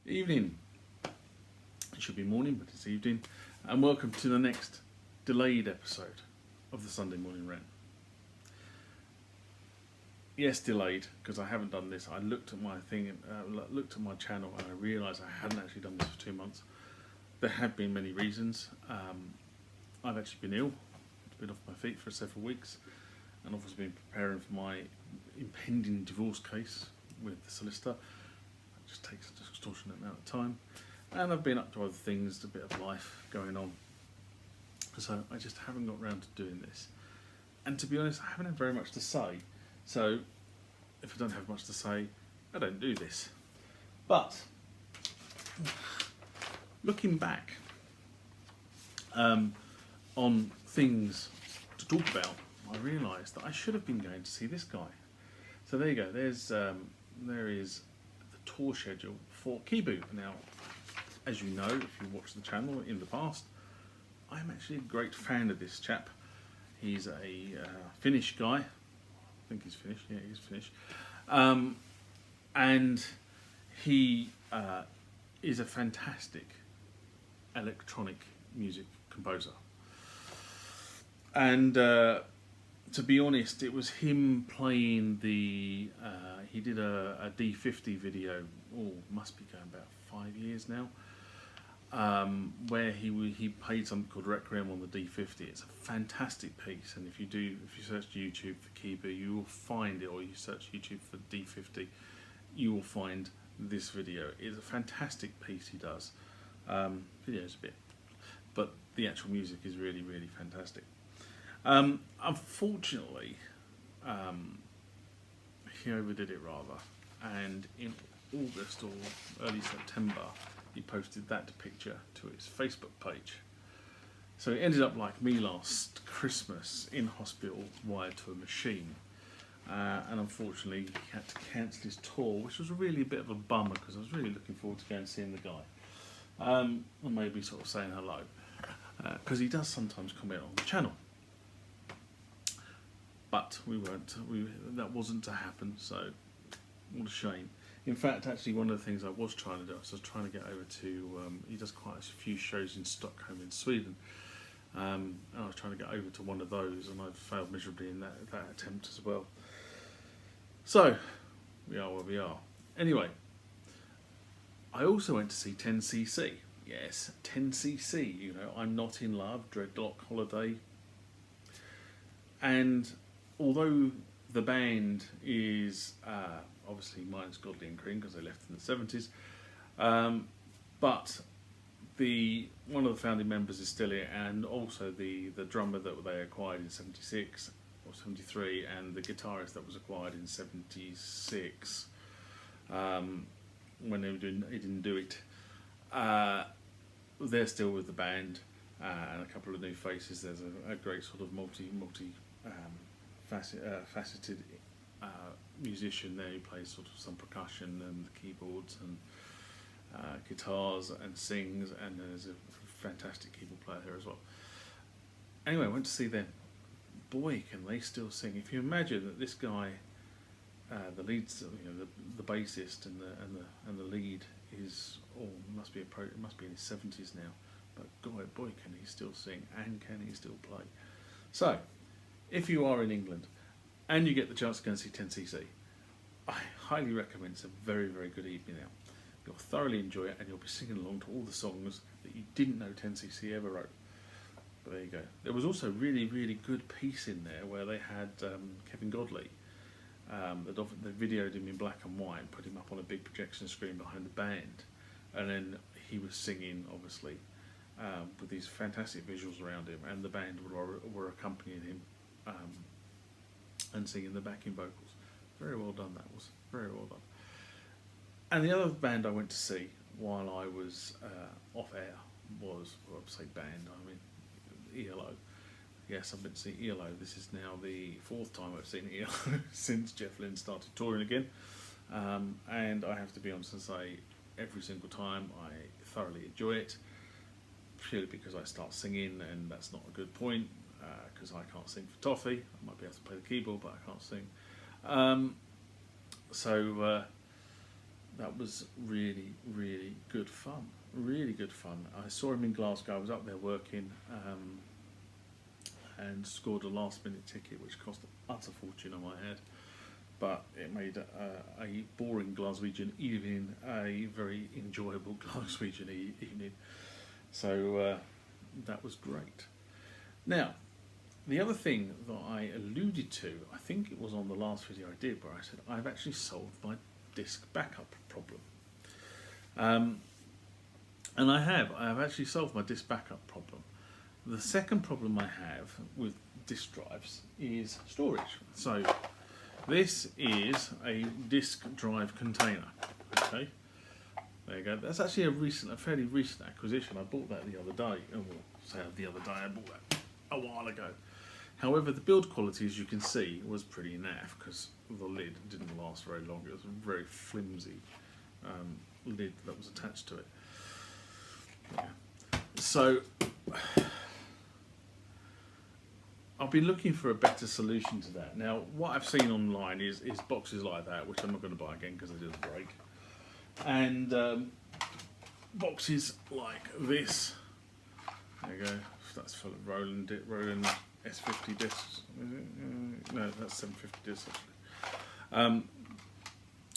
Evening. It should be morning, but it's evening. And welcome to the next delayed episode of the Sunday Morning Rant. Yes, delayed, because I haven't done this. I looked at my thing, looked at my channel, and I realised I hadn't actually done this for 2 months. There have been many reasons. I've actually been ill. I've been off my feet for several weeks, and obviously been preparing for my impending divorce case with the solicitor. It just takes an extortionate amount of time. And I've been up to other things, a bit of life going on. So I just haven't got around to doing this. And to be honest, I haven't had very much to say. So if I don't have much to say, I don't do this. But looking back on things to talk about, I realised that I should have been going to see this guy. So there you go. There is the tour schedule for Kebu. Now, as you know, if you watched the channel in the past, I'm actually a great fan of this chap. He's a Finnish guy. I think he's Finnish. Yeah, he's Finnish. And he is a fantastic electronic music composer. And to be honest, it was him playing the. He did a D50 video. Oh, must be going about 5 years now. Where he played something called Requiem on the D50. It's a fantastic piece, and if you search YouTube for Kebu, you will find it, or you search YouTube for D50, you will find this video. It's a fantastic piece he does. Video's a bit, but the actual music is really, really fantastic. Unfortunately, he overdid it rather, and in August or early September, he posted that picture to his Facebook page. So it ended up like me last Christmas, in hospital, wired to a machine. And unfortunately, he had to cancel his tour, which was really a bit of a bummer, because I was really looking forward to going and seeing the guy. And maybe sort of saying hello, because he does sometimes comment on the channel. But that wasn't to happen, so what a shame. In fact, actually, one of the things I was trying to do, I was trying to get over to, he does quite a few shows in Stockholm in Sweden, and I was trying to get over to one of those, and I've failed miserably in that attempt as well. So, we are where we are. Anyway, I also went to see 10cc. Yes, 10cc, you know, I'm Not in Love, Dreadlock Holiday. And although the band is obviously minus Godley and Cream because they left in the 70s, but one of the founding members is still here, and also the drummer that they acquired in 76 or 73, and the guitarist that was acquired in 76 when he didn't do it. They're still with the band, and a couple of new faces. There's a great sort of faceted musician there who plays sort of some percussion and keyboards and guitars and sings, and there's a fantastic keyboard player here as well. Anyway, I went to see them. Boy, can they still sing! If you imagine that this guy, the lead, the bassist and the lead is must be in his 70s now, but boy, can he still sing, and can he still play? So, if you are in England and you get the chance to go and see 10cc, I highly recommend. It's a very, very good evening out. You'll thoroughly enjoy it, and you'll be singing along to all the songs that you didn't know 10cc ever wrote. But there you go. There was also a really, really good piece in there where they had Kevin Godley. They videoed him in black and white and put him up on a big projection screen behind the band, and then he was singing, obviously, with these fantastic visuals around him, and the band were accompanying him and singing the backing vocals. Very well done, that was. Very well done. And the other band I went to see while I was off air was, well, I'll say band, I mean ELO. Yes, I've been to see ELO. This is now the 4th time I've seen ELO since Jeff Lynne started touring again. And I have to be honest and say, every single time I thoroughly enjoy it, purely because I start singing, and that's not a good point, because I can't sing for toffee. I might be able to play the keyboard, but I can't sing. So that was really, really good fun. Really good fun. I saw him in Glasgow. I was up there working, and scored a last-minute ticket, which cost an utter fortune on my head. But it made a boring Glaswegian evening a very enjoyable Glaswegian evening. So that was great. Now, the other thing that I alluded to, I think it was on the last video I did, where I said I've actually solved my disk backup problem. And I have actually solved my disk backup problem. The second problem I have with disk drives is storage. So this is a disk drive container. Okay, there you go. That's actually a fairly recent acquisition. I bought that the other day. Oh, well, say the other day, I bought that a while ago. However, the build quality, as you can see, was pretty naff because the lid didn't last very long. It was a very flimsy lid that was attached to it. Yeah. So I've been looking for a better solution to that. Now, what I've seen online is boxes like that, which I'm not going to buy again because they just break, and boxes like this. There you go. That's full of Roland S50 discs. No, that's 750 discs actually.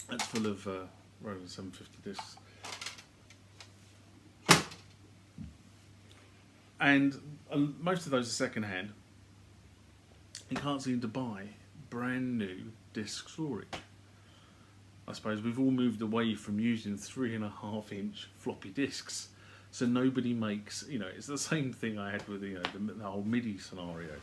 That's full of Roland 750 discs. And most of those are second hand. You can't seem to buy brand new disk storage. I suppose we've all moved away from using 3.5-inch floppy disks. So nobody makes, it's the same thing I had with the whole MIDI scenario.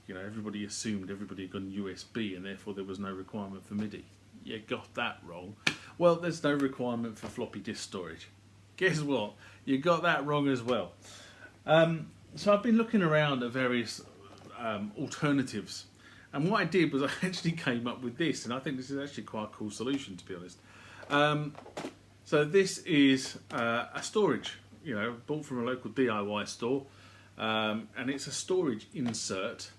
Everybody assumed everybody had gone USB and therefore there was no requirement for MIDI. You got that wrong. Well, there's no requirement for floppy disk storage. Guess what? You got that wrong as well. So I've been looking around at various alternatives, and what I did was I actually came up with this, and I think this is actually quite a cool solution, to be honest. So this is a storage, bought from a local DIY store, and it's a storage insert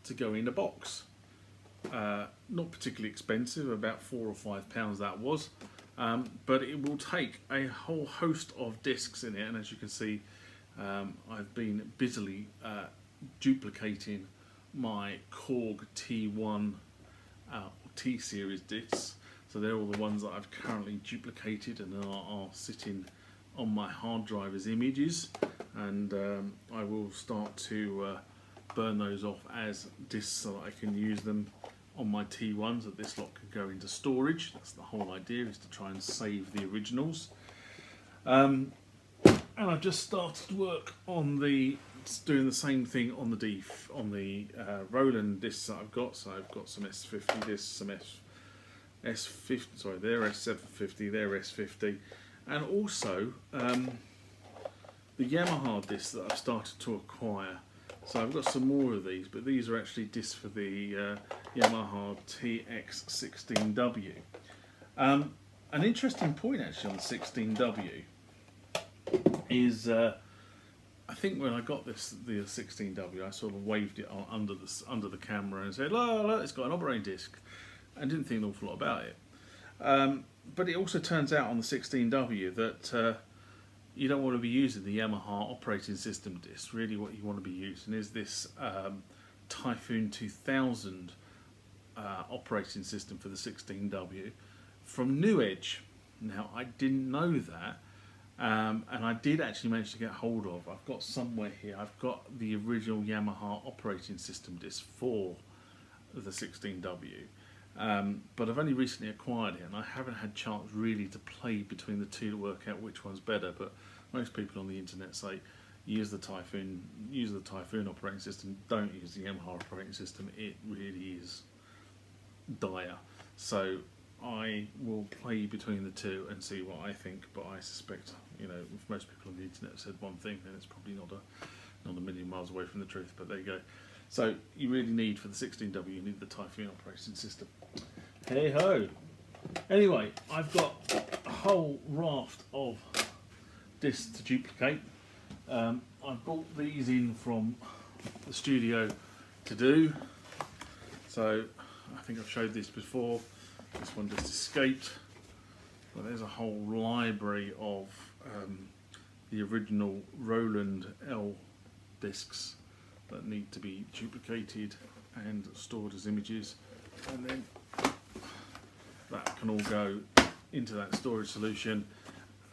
to go in a box. Not particularly expensive, about £4 or £5 that was, but it will take a whole host of discs in it, and as you can see, I've been busily duplicating my Korg T1 T-series discs. So they're all the ones that I've currently duplicated and are sitting on my hard drive as images, and I will start to burn those off as discs so that I can use them on my T1s, so this lot can go into storage. That's the whole idea, is to try and save the originals. And I've just started work on doing the same thing on the Roland discs that I've got. So I've got some S50 discs, some S50. Sorry, they're S750, they're S50, and also the Yamaha discs that I've started to acquire. So I've got some more of these, but these are actually discs for the Yamaha TX16W. An interesting point actually on the 16W is I think when I got the 16W, I sort of waved it under the camera and said, "Look, it's got an operating disc," and didn't think an awful lot about it. But it also turns out on the 16W that you don't want to be using the Yamaha operating system disc. Really, what you want to be using is this Typhoon 2000 operating system for the 16W from New Edge. Now, I didn't know that. And I did actually manage to get hold of, I've got somewhere here, I've got the original Yamaha operating system disc for the 16W, but I've only recently acquired it and I haven't had a chance really to play between the two to work out which one's better. But most people on the internet say use the Typhoon operating system, don't use the Yamaha operating system. It really is dire. So I will play between the two and see what I think, but I suspect, if most people on the internet have said one thing, then it's probably not a million miles away from the truth, but there you go. So you really need, for the 16W, you need the Typhoon operating system. Hey ho! Anyway, I've got a whole raft of discs to duplicate. I've brought these in from the studio to do, so I think I've showed this before. This one just escaped. But there's a whole library of the original Roland L discs that need to be duplicated and stored as images, and then that can all go into that storage solution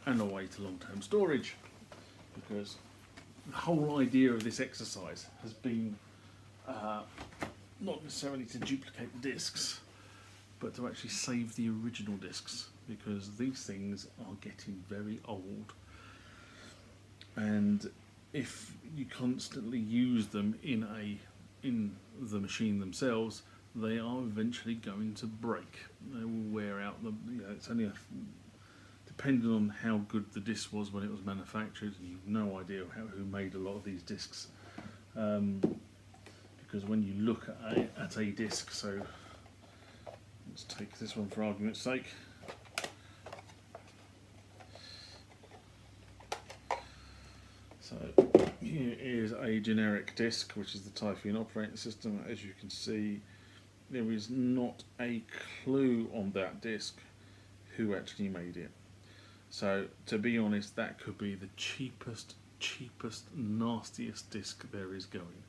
and away to long-term storage, because the whole idea of this exercise has been not necessarily to duplicate the discs, but to actually save the original discs, because these things are getting very old, and if you constantly use them in the machine themselves, they are eventually going to break. They will wear out. It's only depending on how good the disc was when it was manufactured. You've no idea who made a lot of these discs, because when you look at a disc, so let's take this one for argument's sake. So here is a generic disc, which is the Typhoon operating system. As you can see, there is not a clue on that disc who actually made it. So to be honest, that could be the cheapest, nastiest disc there is going.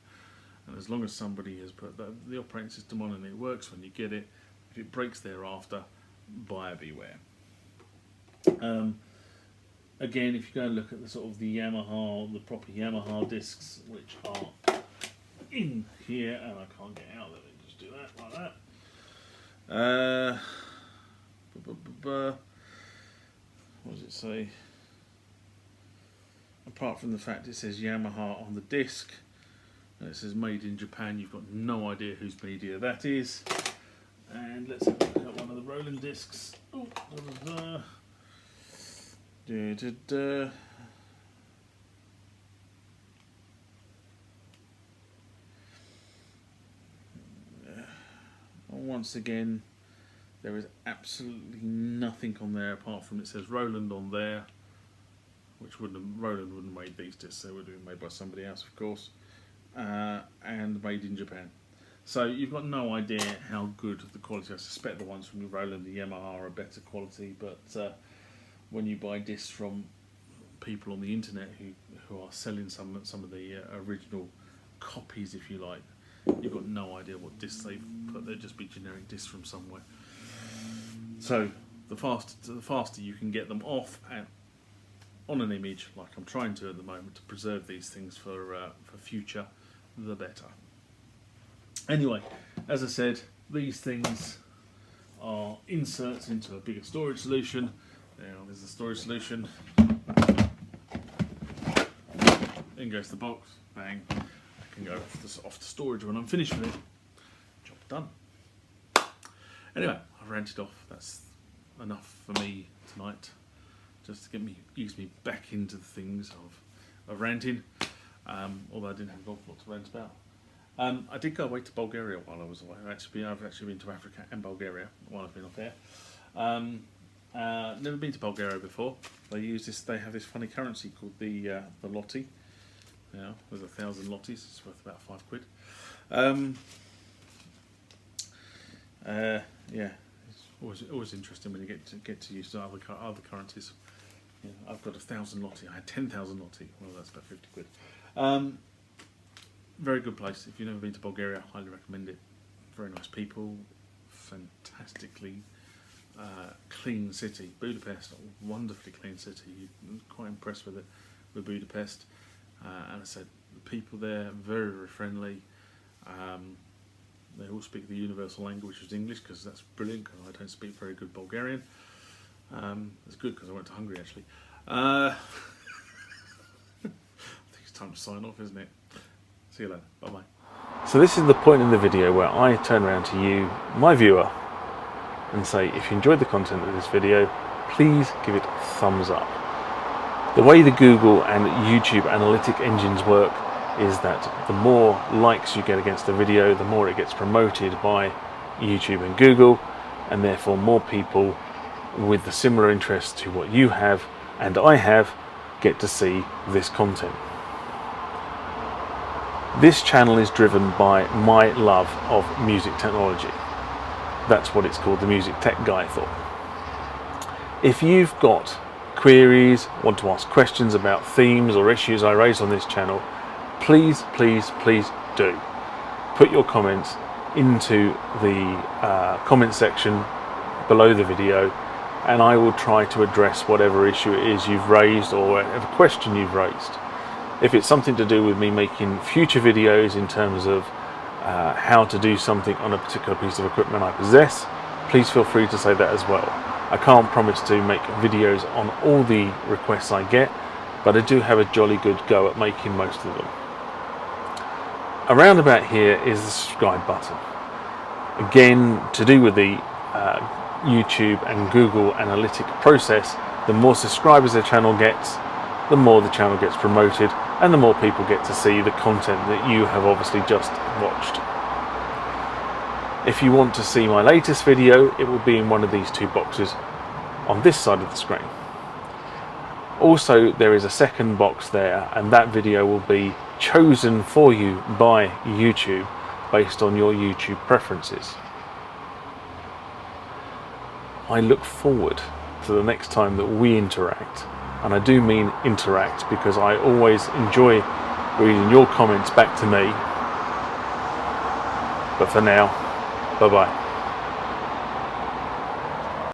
And as long as somebody has put the operating system on and it works when you get it, if it breaks thereafter, buyer beware. Again, if you go and look at the sort of the proper Yamaha discs, which are in here, and I can't get out, let me just do that like that. What does it say? Apart from the fact it says Yamaha on the disc, and it says made in Japan, you've got no idea whose media that is. And let's have a look at one of the Roland discs. Oh, once again, there is absolutely nothing on there apart from it says Roland on there, which Roland wouldn't have made these discs. They would have been made by somebody else, of course, and made in Japan. So you've got no idea how good the quality. I suspect the ones from the Roland, the Yamaha, are better quality, but when you buy discs from people on the internet who are selling some of the original copies, if you like, you've got no idea what discs they've put. They'll just be generic discs from somewhere. So the faster you can get them off on an image, like I'm trying to at the moment, to preserve these things for future, the better. Anyway, as I said, these things are inserts into a bigger storage solution. Now there's the storage solution. In goes the box. Bang. I can go off to storage when I'm finished with it. Job done. Anyway, I've ranted off. That's enough for me tonight. Just to ease me back into the things of ranting. Although I didn't have a lot to rant about. I did go away to Bulgaria while I was away. I've actually been to Africa and Bulgaria while I've been off there. Never been to Bulgaria before. They have this funny currency called the Lottie. Yeah, there's 1,000 Lotties. It's worth about £5. Yeah, it's always interesting when you get to use other currencies. Yeah, I've got 1,000 Lottie. I had 10,000 Lottie. Well, that's about £50. Very good place. If you've never been to Bulgaria, I highly recommend it. Very nice people, fantastically clean city. Budapest, a wonderfully clean city. I'm quite impressed with Budapest. And I said, the people there very, very friendly. They all speak the universal language, which is English, because that's brilliant. Because I don't speak very good Bulgarian. It's good because I went to Hungary actually. I think it's time to sign off, isn't it? See you later. Bye bye. So this is the point in the video where I turn around to you, my viewer, and say, if you enjoyed the content of this video, please give it a thumbs up. The way the Google and YouTube analytic engines work is that the more likes you get against a video, the more it gets promoted by YouTube and Google, and therefore more people with the similar interests to what you have and I have get to see this content. This channel is driven by my love of music technology. That's what it's called, the Music Tech Guy for. If you've got queries, want to ask questions about themes or issues I raise on this channel, please do put your comments into the comment section below the video, and I will try to address whatever issue it is you've raised or whatever question you've raised. If it's something to do with me making future videos in terms of how to do something on a particular piece of equipment I possess, please feel free to say that as well. I can't promise to make videos on all the requests I get, but I do have a jolly good go at making most of them. Around about here is the subscribe button. Again, to do with the YouTube and Google analytic process, the more subscribers the channel gets, the more the channel gets promoted, and the more people get to see the content that you have obviously just watched. If you want to see my latest video, it will be in one of these two boxes on this side of the screen. Also, there is a second box there, and that video will be chosen for you by YouTube based on your YouTube preferences. I look forward to the next time that we interact, and I do mean interact because I always enjoy reading your comments back to me. But for now, bye bye.